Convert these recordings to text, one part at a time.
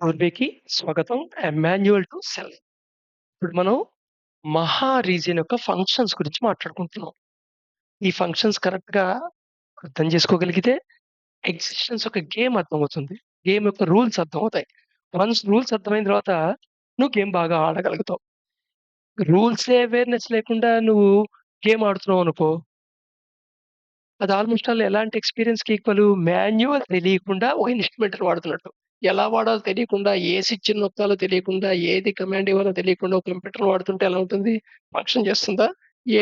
పూర్వీకి స్వాగతం. Manual to self. ఇప్పుడు మనం రీజియన్ యొక్క ఫంక్షన్స్ గురించి మాట్లాడుకుంటున్నాం. ఈ ఫంక్షన్స్ కరెక్ట్‌గా అర్థం చేసుకోగలిగితే ఎగ్జిస్టెన్స్ ఒక గేమ్ అర్థమవుతుంది. గేమ్ యొక్క రూల్స్ అర్థమవుతాయి. వన్స్ రూల్స్ అర్థమైన తర్వాత నువ్వు గేమ్ బాగా ఆడగలుగుతావు. రూల్సే అవేర్‌నెస్ లేకుండా నువ్వు గేమ్ ఆడుతున్నావనుకో, అది ఆల్‌మోస్ట్ ఎలాంటి ఎక్స్‌పీరియన్స్‌కి ఈక్వలు మాన్యువల్ తెలియకుండా ఒక ఇన్‌స్ట్రుమెంట్‌ని వాడుతున్నట్టు. ఎలా వాడాలో తెలియకుండా, ఏ స్విచ్‌ని నొక్కాలో తెలియకుండా, ఏది కమాండ్ ఇవ్వాలో తెలియకుండా ఒక కంప్యూటర్‌ని వాడుతుంటే ఎలా ఉంటుంది? ఫంక్షన్ చేస్తుందా? ఏ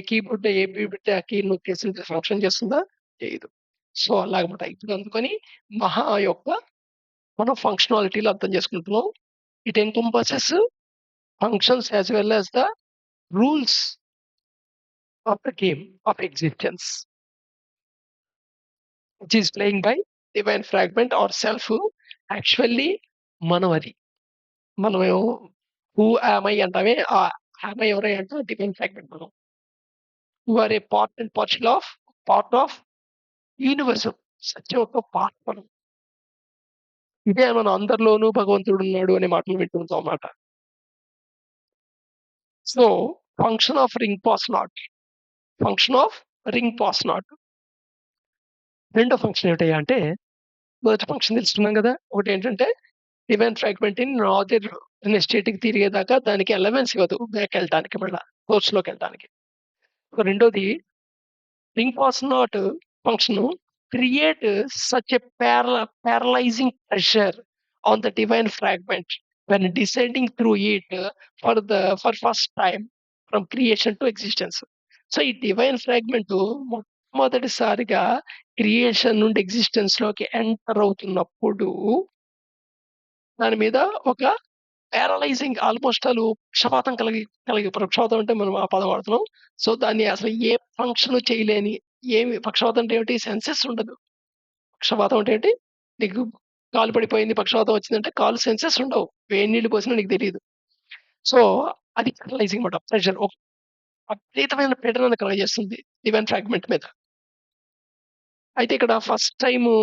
కీబోర్డ్ పెడితే ఆ కీ నొక్కేసింటే ఫంక్షన్ చేస్తుందా? చేయదు. సో, అలాగమాట. ఇప్పుడు అందుకని మహా యొక్క మనం ఫంక్షనాలిటీలు అర్థం చేసుకుంటున్నాం. It encompasses functions as well as the rules of the game of existence. Which is playing by divine fragment or self. Actually మనం అది. మనమేమో హూ యామ్ ఐ అంటామే. యామ్ ఐ ఎవరై అంటే డివైన్ ఫ్రాగ్మెంట్ మనం. You are a part and part of universe. సత్యం యొక్క part మనం. ఇదే మనం అందరిలోనూ భగవంతుడున్నాడు అనే మాటలు వింటూ ఉంటాం మాట. So, function of ring pass not. Function of ring pass not. రెండో ఫంక్షన్ ఏమిటయ్యా అంటే, మొదటి ఫంక్షన్ తెలుసుకున్నాం గదా! ఒకటేంటంటే డివైన్ ఫ్రాగ్మెంట్ ఇన్ నాదర్ స్టేట్‌కి తిరిగేదాకా దానికి అలవెన్స్ ఇవ్వదు బ్యాకెళ్ళటానికి మళ్ళా సోర్స్‌లోకెళ్ళటానికి. రెండోది ring pass not function create such a paralysing pressure on the divine fragment when descending through it for first time from creation to existence. So, ఈ డివైన్ ఫ్రాగ్మెంట్ మొట్టమొదటిసారిగా creation నుండి ఎగ్జిస్టెన్స్‌లోకి ఎంటర్ అవుతున్నప్పుడు దాని మీద ఒక పారలైజింగ్ ఆల్‌మోస్ట్ పక్షపాతం కలిగి కలిగి పక్షపాతం అంటే మనం ఆ పదం వాడుతున్నాం. సో, దాన్ని అసలు ఏ ఫంక్షన్ చేయలేని పక్షపాతం అంటే ఏమిటి? సెన్సెస్ ఉండదు. పక్షపాతం అంటే ఏంటి? నీకు కాలు పడిపోయింది, పక్షవాతం వచ్చిందంటే కాలు సెన్సెస్ ఉండవు. వేడి నీళ్లు పోసినా నీకు తెలీదు. సో, అది పారలైజింగ్ మాట. ప్రెషర్. ఒక విపరీతమైన పీడనాన్ని కలుగజేస్తుంది డివైన్ ఫ్రాగ్మెంట్ మీద. అయితే ఇక్కడ ఫస్ట్ టైము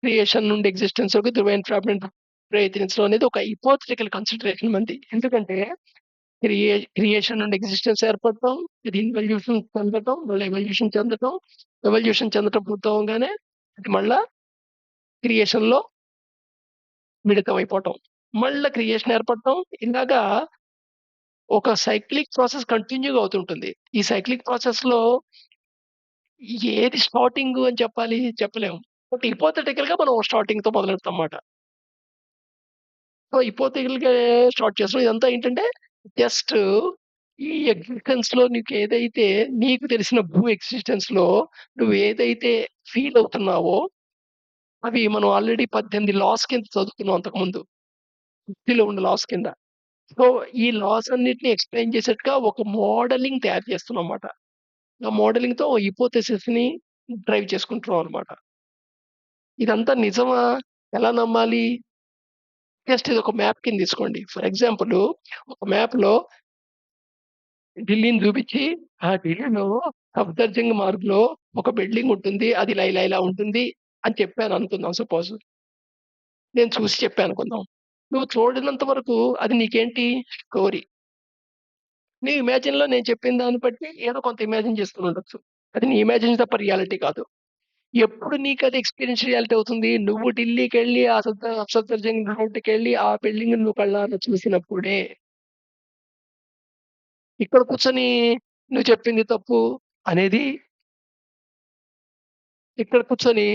క్రియేషన్ నుండి ఎగ్జిస్టెన్స్‌లోకి డివైన్ ఫ్రాగ్మెంట్ ప్రయత్నించడం అనేది ఒక హిపోథెటికల్ కన్సిడరేషన్ మనది. ఎందుకంటే క్రియేషన్ నుండి ఎగ్జిస్టెన్స్ ఏర్పడటం, ఇది ఇన్వల్యూషన్ చెందటం, మళ్ళీ ఎవల్యూషన్ చెందటం పూర్తవ్వంగానే అది మళ్ళా క్రియేషన్‌లో మిళితమైపోవటం. మళ్ళా క్రియేషన్ ఏర్పడటం ఇలాగా ఒక సైక్లిక్ ప్రాసెస్ కంటిన్యూ‌గా అవుతుంటుంది. ఈ సైక్లిక్ ప్రాసెస్‌లో ఏది స్టార్టింగు అని చెప్పాలి? చెప్పలేము. బట్ హిపోథెటికల్‌గా మనం స్టార్టింగ్‌తో మొదలెడతాం మాట. సో, హిపోథెటికల్‌గా స్టార్ట్ చేస్తాం. ఇదంతా ఏంటంటే జస్ట్ ఈ ఎగ్జిస్టెన్స్‌లో నీకు తెలిసిన ఎగ్జిస్టెన్స్‌లో నువ్వేదైతే ఫీల్ అవుతున్నావో, అవి మనం ఆల్రెడీ 18 లాస్ కింద చదువుకున్నాం అంతకుముందు. బుద్ధిలో ఉన్న లాస్ కింద. సో, ఈ లాస్ అన్నిటిని ఎక్స్‌ప్లెయిన్ చేసేట్టుగా ఒక మోడలింగ్ తయారు చేస్తున్నాం మాట. ఆ మోడలింగ్‌తో హిపోథెసిస్‌ని డ్రైవ్ చేసుకుంటున్నాం అన్నమాట. ఇదంతా నిజమా? ఎలా నమ్మాలి? జస్ట్ ఇదొక మ్యాప్ కింద తీసుకోండి. ఫర్ ఎగ్జాంపుల్ ఒక మ్యాప్‌లో ఢిల్లీని చూపించి, ఆ ఢిల్లీలో సఫ్దర్జంగ్ మార్గ్‌లో ఒక బిల్డింగ్ ఉంటుంది. అది ఇలా ఉంటుంది అని చెప్పాననుకుందాం సపోజ్. నేను చూసి చెప్పాననుకుందాం. నువ్వు చూడనంత వరకు అది నీకేంటి స్టోరీ. నీ ఇమాజిన్‌లో నేను చెప్పిన దాన్ని బట్టి ఏదో కొంత ఇమాజిన్ చేసుకొని ఉండొచ్చు. అది నీ ఇమాజిన్ తప్ప రియాలిటీ కాదు. ఎప్పుడు నీకది ఎక్స్‌పీరియన్స్ రియాలిటీ అవుతుంది? నువ్వు ఢిల్లీకెళ్ళి ఆ సఫ్దర్జంగ్ రోడ్డుకెళ్ళి ఆ బిల్డింగ్‌ని నువ్వు కళ్ళారా చూసినప్పుడే. ఇక్కడ కూర్చొని నువ్వు చెప్పింది తప్పు అనేది ఇక్కడ కూర్చొని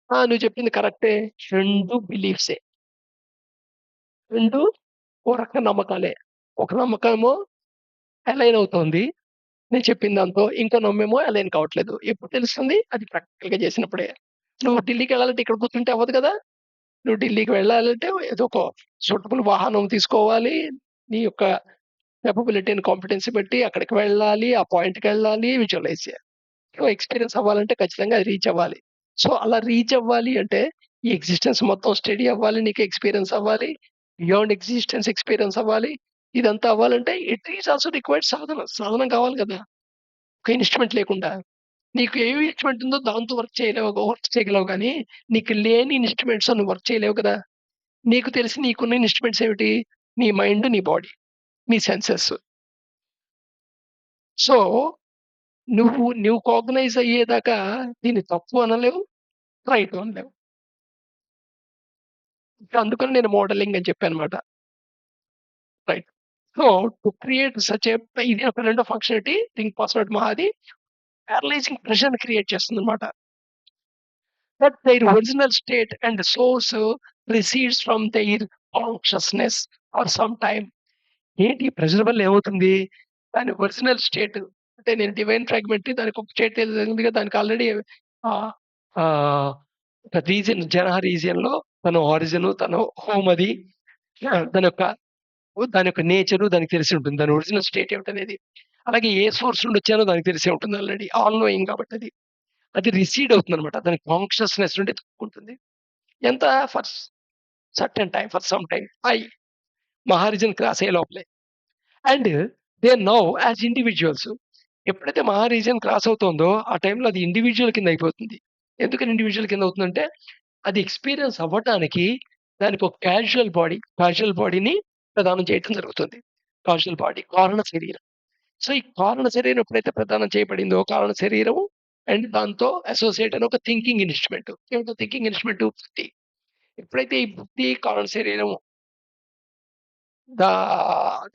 నువ్వు చెప్పింది కరెక్టే. 2 బిలీఫ్సే. 2 ఓ రకం నమ్మకాలే. ఒక నమ్మకమేమో అలైన్ అవుతోంది. నేను చెప్పిన దాంతో. ఇంకో నమ్మేమో అలైన్ కావట్లేదు. ఎప్పుడు తెలుస్తుంది? అది ప్రాక్టికల్‌గా చేసినప్పుడే. నువ్వు ఢిల్లీకెళ్ళాలంటే ఇక్కడ కూర్చుంటే అవ్వదు కదా! నువ్వు ఢిల్లీకి వెళ్ళాలంటే ఏదో ఒక సూటబుల్ వాహనం తీసుకోవాలి. నీ యొక్క కేపబిలిటీ అండ్ కాంపిటెన్సీ బట్టి అక్కడికి వెళ్ళాలి. ఆ పాయింట్‌కెళ్ళాలి. విజువలైజ్ చేయాలి. సో, ఎక్స్‌పీరియన్స్ అవ్వాలంటే ఖచ్చితంగా అది రీచ్ అవ్వాలి. సో, అలా రీచ్ అవ్వాలి అంటే, ఈ ఎగ్జిస్టెన్స్ మొత్తం స్టడీ అవ్వాలి. నీకు ఎక్స్‌పీరియన్స్ అవ్వాలి. బియాండ్ ఎగ్జిస్టెన్స్ ఎక్స్‌పీరియన్స్ అవ్వాలి. ఇదంతా అవ్వాలంటే ఇట్ ఈస్ ఆల్సో రిక్వైర్డ్ సాధన. సాధనం కావాలి కదా! ఒక ఇన్‌స్ట్రుమెంట్ లేకుండా. నీకు ఏ ఇన్‌స్ట్రుమెంట్ ఉందో దాంతో వర్క్ చేయగలవు గానీ, నీకు లేని ఇన్‌స్ట్రుమెంట్స్‌తో నువ్వు వర్క్ చేయలేవు కదా! నీకు తెలిసి నీకున్న ఇన్‌స్ట్రుమెంట్స్ ఏమిటి? నీ మైండ్, నీ బాడీ, నీ సెన్సెస్. సో, నువ్వు కాగ్నైజ్ అయ్యేదాకా దీన్ని తప్పు అనలేవు, రైట్ అనలేవు. అందుకని నేను మోడలింగ్ అని చెప్పానన్నమాట. Right. So, to create such a ఇది ఒక రెండో ఫంక్షనాలిటీ థింక్ పాస్వర్డ్ మాది ప్యారలైజింగ్ ప్రెషర్‌ని క్రియేట్ చేస్తుందన్నమాట. But their original state and source recedes from their consciousness or sometime. ఏంటి ప్రెషర్ వల్ల ఏమవుతుంది? దాని ఒరిజినల్ స్టేట్ అంటే నేను డివైన్ ఫ్రాగ్మెంట్ దానికొక స్టేట్ ఏదో ఉందిగా దానికి ఆల్రెడీ ఆహ్, ఆహ్, ఒక రీజియన్ జనహ రీజియన్‌లో తన ఆరిజిన్, తన హోమ్ అది. దాని యొక్క నేచరు దానికి తెలిసి ఉంటుంది. దాని ఒరిజినల్ స్టేట్ ఏమిటనేది. అలాగే ఏ సోర్స్ నుండి వచ్చానో దానికి తెలిసే ఉంటుంది ఆల్రెడీ. ఆల్ నోయింగ్ కాబట్టి అది. అది రిసీడ్ అవుతుందన్నమాట. దాని కాన్షియస్‌నెస్ నుండి తప్పుకుంటుంది. ఎంత for certain time, for some time మహారీజన్ క్రాస్ అయ్యే లోపలే. And they now as individuals. ఎప్పుడైతే మహారీజన్ క్రాస్ అవుతుందో, ఆ టైంలో అది ఇండివిడ్యువల్ కింద అయిపోతుంది. ఎందుకని ఇండివిడ్యువల్ కింద అవుతుందంటే, అది ఎక్స్‌పీరియన్స్ అవ్వటానికి దానికి ఒక క్యాజువల్ బాడీని ప్రదానం చేయటం జరుగుతుంది. కాజువల్ బాడీ, కారణ శరీరం. సో, ఈ కారణ శరీరం ఎప్పుడైతే ప్రదానం చేయబడిందో, కారణ శరీరం అండ్ దాంతో అసోసియేట్ అయిన ఒక థింకింగ్ ఇన్‌స్ట్రుమెంట్. ఏమిటో థింకింగ్ ఇన్‌స్ట్రుమెంట్ బుద్ధి. ఎప్పుడైతే ఈ బుద్ధి, కారణ శరీరం దా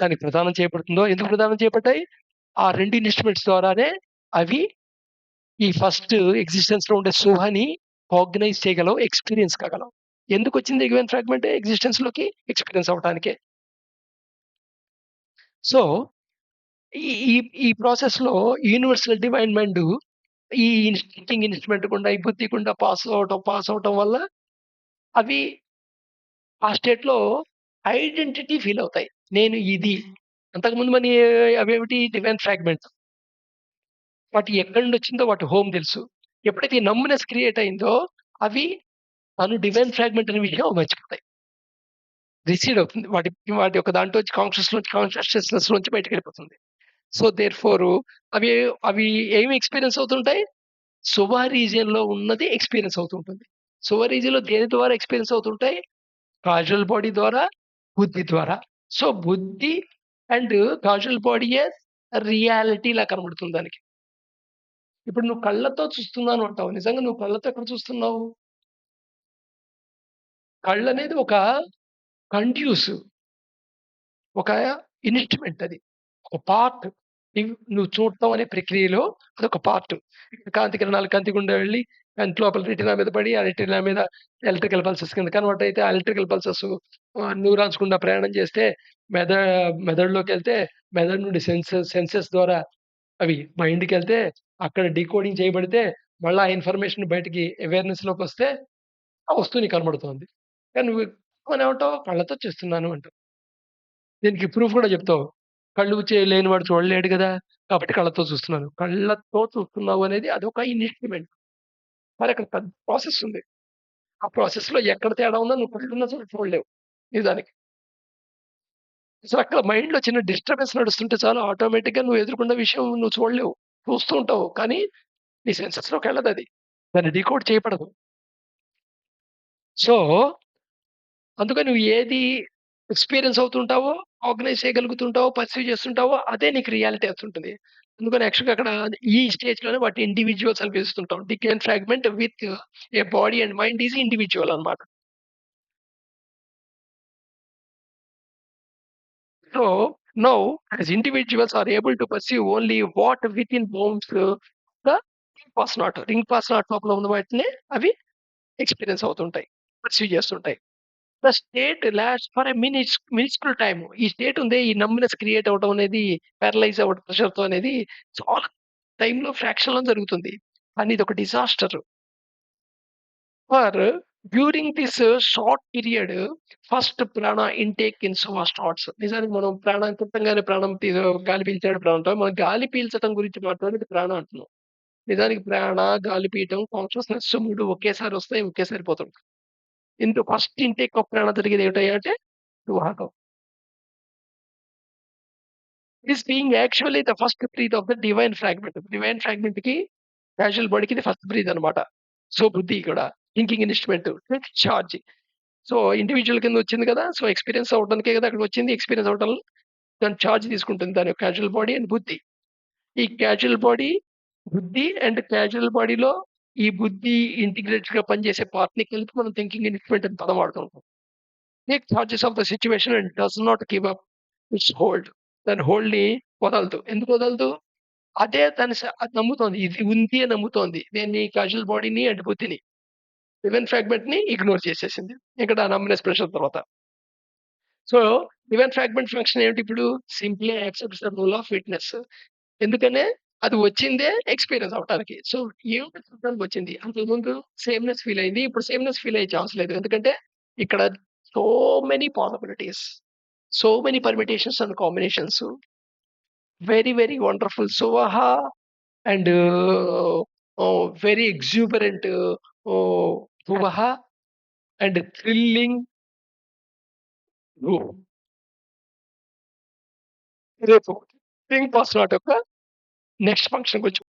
దానికి ప్రదానం చేయబడుతుందో, ఎందుకు ప్రదానం చేయబడ్డాయి? ఆ 2 ఇన్‌స్ట్రుమెంట్స్ ద్వారానే అవి ఈ ఫస్ట్ ఎక్సిస్టెన్స్‌లో ఉండే సుహని కాగ్నైజ్ చేయగలవు, ఎక్స్‌పీరియన్స్ కాగలవు. ఎందుకొచ్చింది గివెన్ ఫ్రాగ్మెంట్ ఎక్సిస్టెన్స్‌లోకి? ఎక్స్‌పీరియన్స్ అవ్వటానికే. సో, ఈ ఈ ఈ ప్రాసెస్‌లో యూనివర్సల్ డివైన్ మైండు ఈ థింకింగ్ ఇన్‌స్ట్రుమెంట్ గుండా, ఈ బుద్ధి గుండా పాస్ అవ్వటం వల్ల అవి ఆ స్టేట్‌లో ఐడెంటిటీ ఫీల్ అవుతాయి. నేను ఇది. అంతకుముందు అవేమిటి డివైన్ ఫ్రాగ్మెంట్స్. వాటి ఎక్కడి నుండొచ్చిందో వాటి హోమ్ తెలుసు. ఎప్పుడైతే ఈ నమ్‌నెస్ క్రియేట్ అయిందో అవి తను డివైన్ ఫ్రాగ్మెంట్ అనే విషయం మర్చిపోతాయి. రిసీడ్ అవుతుంది. వాటి వాటి యొక్క దాంట్లోంచి కాన్షియస్‌నెస్‌లోంచి బయటికెళ్ళిపోతుంది. సో, దేర్‌ఫోర్ అవి అవి ఏమి ఎక్స్‌పీరియన్స్ అవుతుంటాయి? సువ రీజియన్‌లో ఉన్నది ఎక్స్‌పీరియన్స్ అవుతుంటుంది. సువ రీజియన్‌లో దేని ద్వారా ఎక్స్‌పీరియన్స్ అవుతుంటాయి? కాజువల్ బాడీ ద్వారా, బుద్ధి ద్వారా. సో, బుద్ధి అండ్ కాజువల్ బాడీయే రియాలిటీలా కనబడుతుంది దానికి. ఇప్పుడు నువ్వు కళ్ళతో చూస్తున్నాను అంటావు. నిజంగా నువ్వు కళ్ళతో ఎక్కడ చూస్తున్నావు? కళ్ళనేది ఒక కండ్యూస్. ఒక ఇన్‌స్ట్రుమెంట్ అది. ఒక పార్ట్. నువ్వు చూడటం అనే ప్రక్రియలో అదొక పార్ట్. కాంతి కిరణాలు కంటి గుండా వెళ్లి కంటి లోపల రెటీనా మీద పడి, ఆ రెటీనా మీద ఎలక్ట్రికల్ పల్సెస్ కింద కన్వర్ట్ అయితే, ఆ ఎలక్ట్రికల్ పల్సెస్ న్యూరాన్స్ గుండా ప్రయాణం చేస్తే మెద మెదడులోకెళ్తే, మెదడు నుండి సెన్సెస్ ద్వారా అవి మైండ్‌కెళ్తే, అక్కడ డీకోడింగ్ చేయబడితే, మళ్ళా ఆ ఇన్ఫర్మేషన్ బయటికి అవేర్‌నెస్‌లోకొస్తే, ఆ వస్తువు నీకు కనబడుతోంది. కానీ నువ్వేమంటావు? కళ్ళతో చూస్తున్నాను అంటావు. దీనికి ప్రూఫ్ కూడా చెప్తావు. లేనివాడు చూడలేడు గదా! కాబట్టి కళ్ళతో చూస్తున్నాను. కళ్ళతో చూస్తున్నావు అనేది అదొక ఇన్‌స్ట్రుమెంట్. మరక్కడ పెద్ద ప్రాసెస్ ఉంది. ఆ ప్రాసెస్‌లో ఎక్కడ తేడా ఉందో నువ్వు కళ్ళున్నా సరే చూడలేవు నిజానికి. అసలక్కడ మైండ్‌లో చిన్న డిస్టర్బెన్స్ నడుస్తుంటే చాలు ఆటోమేటిక్‌గా నువ్వు ఎదుర్కొన్న విషయం నువ్వు చూడలేవు. చూస్తూ ఉంటావు. కానీ నీ సెన్సెస్‌లోకెళ్ళదది. దాన్ని డీకోడ్ చేయబడదు. సో, అందుకని నువ్వు ఏది ఎక్స్‌పీరియన్స్ అవుతుంటావో, ఆర్గనైజ్ చేయగలుగుతుంటావో, పర్సీవ్ చేస్తుంటావో అదే నీకు రియాలిటీ అవుతుంటది. అందుకని యాక్చువల్‌గా అక్కడ ఈ స్టేజ్‌లోనే వాటిని ఇండివిడ్యువల్స్ అని పిలుస్తుంటాం. డికెన్ fragment with a body and mind is individual అన్నమాట. So now, as individuals are able to perceive only what within bounds the ring pass not లోపల ఉన్న వాటిని అవి ఎక్స్‌పీరియన్స్ అవుతుంటాయి. పర్సీవ్ చేస్తుంటాయి. The state lasts for a minuscule time. ఈ state ఉందే ఈ నంబ్‌నెస్ క్రియేట్ అవ్వడం అనేది, పారలైజ్ అవ్వడం ప్రెషర్‌తో అనేది చాలా టైమ్‌లో ఫ్రాక్షన్‌లో జరుగుతుంది. కానీ ఇదొక disaster. For during this short period first ప్రాణ ఇంటేక్ ఇన్ సువా స్టార్ట్స్. నిజానికి మనం ప్రాణం పుట్టంగానే గాలి పీల్చాడు ప్రాణం అంటాం. మనం గాలి పీల్చడం గురించి మాట్లాడేది ప్రాణం అంటున్నాం. నిజానికి ప్రాణ, గాలి పీయటం, కాన్షియస్‌నెస్ 3 ఒకేసారి వస్తాయి. ఒకేసారి పోతుంటాయి. ఫస్ట్ ఇంటేక్ ఆఫ్ ప్రాణ జరిగేది ఏమిటయ్యా అంటే సువాహకం. This being actually the first breath of the divine fragment. Divine ఫ్రాగ్మెంట్‌కి క్యాజువల్ బాడీకి ఇది ఫస్ట్ బ్రీత్ అన్నమాట. సో, బుద్ధి కూడా thinking instrument take charge. So, individual కిందొచ్చింది కదా! సో, ఎక్స్‌పీరియన్స్ అవ్వడానికే కదా అక్కడికొచ్చింది. ఎక్స్‌పీరియన్స్ అవ్వటం దాని చార్జ్ తీసుకుంటుంది. దాని క్యాజువల్ బాడీ అండ్ బుద్ధి. ఈ క్యాజువల్ బాడీ, బుద్ధి అండ్ క్యాజువల్ బాడీలో ఈ బుద్ధి ఇంటిగ్రేటెడ్‌గా పనిచేసే పార్ట్‌ని కలిపి మనం థింకింగ్ ఇన్‌స్ట్రుమెంట్ అని పదం వాడుతాం. Take charges of the situation and does not give up it's hold. దాని హోల్డ్‌ని వదలదు. ఎందుకు వదలదు? అదే దాని అది నమ్ముతోంది. ఇది ఉంది అని నమ్ముతోంది. దేన్ని? క్యాజువల్ బాడీని అండ్ బుద్ధిని. డివైన్ ఫ్రాగ్మెంట్‌ని ఇగ్నోర్ చేసేసింది. ఇక్కడ నమ్మిన ఎక్స్‌ప్రెషన్ తర్వాత. సో, డివైన్ ఫ్రాగ్మెంట్ ఫంక్షన్ ఏమిటిప్పుడు? Simply accepts the rule of witness. ఎందుకని? అది వచ్చిందే ఎక్స్‌పీరియన్స్ అవ్వటానికి. సో, ఏమిటి చూడడానికొచ్చింది. అంతకుముందు సేమ్‌నెస్ ఫీల్ అయింది. ఇప్పుడు సేమ్‌నెస్ ఫీల్ అయ్యే ఛాన్స్ లేదు. ఎందుకంటే ఇక్కడ so many possibilities. So many permutations and combinations. Very, very wonderful. సువహా అండ్ వెరీ ఎగ్జూబరెంట్ భువః అండ్ థ్రిల్లింగ్ భూ. రేపు థింక్ పాస్ నాట్ యొక్క నెక్స్ట్ ఫంక్షన్‌కొచ్చి